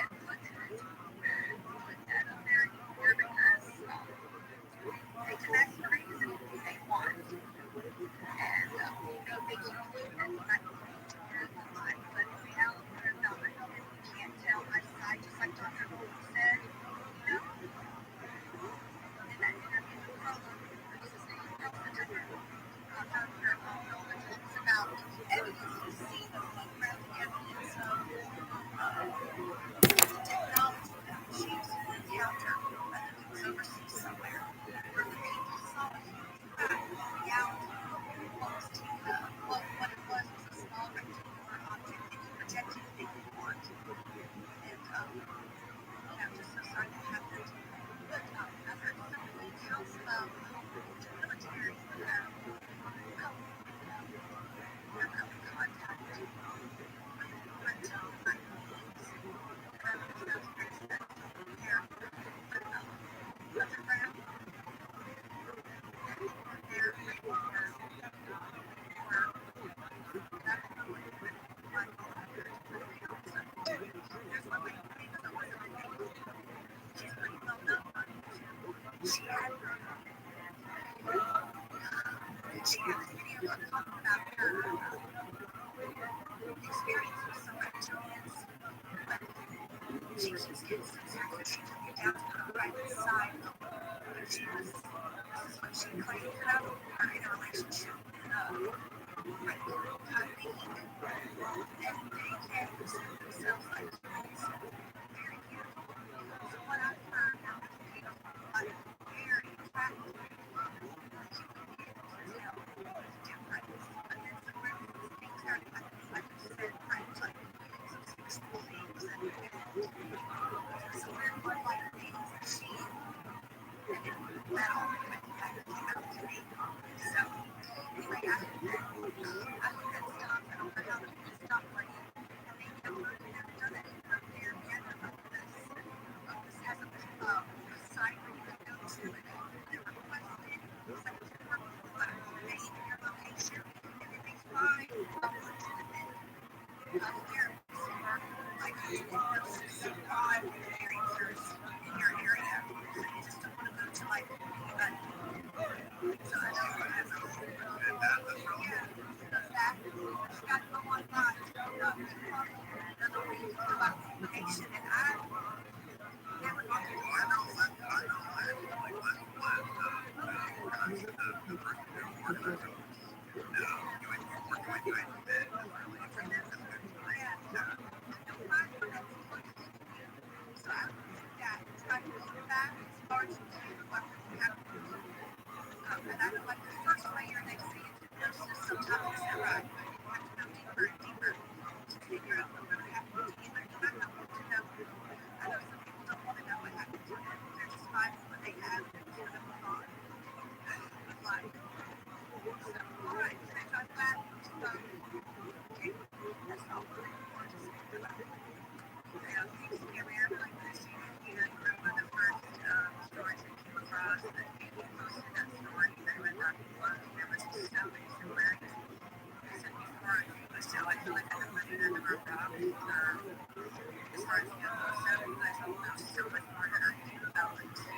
down to the right side of where she was. This is what she claimed that are in a relationship with me. And they can present themselves like humans. Very beautiful. So what I've heard now is like very attractive. You would be able to tell the difference. But then somewhere things are like you said, kind of like some sexual things and somewhere more like things that she and that all kind of came out to me. So anyway, I hope that stuff. I don't know how to stop playing. And maybe I'm not going to have done it up there yet. This has a site where you can go to and you can request it. September, name your location, and then they find a legitimate therapist or like hypnosis advisors in your area. So you just don't want to go to like anybody. So I know as a yeah, does that. You got to go online. Another way to fill out the application, and I never got to do so I would do that. Try to do that as far as you can. And I know like the first layer they say is hypnosis. Sometimes it's not right. You have to go deeper and deeper to figure out what really happened to you. But you might not want to know. I know some people don't want to know what happened to them. They're just finding what they have and going to move on with life. So, all right, finish on that. Okay, that's all I wanted to say about it. Thanks to Gary like this. You know, you were one of the first stories that came across that you posted that story. I read that before. There was so many similarities. I said before I do the show, I feel like I have put it under our job. As far as you know, so you guys all know so much more than I do about it.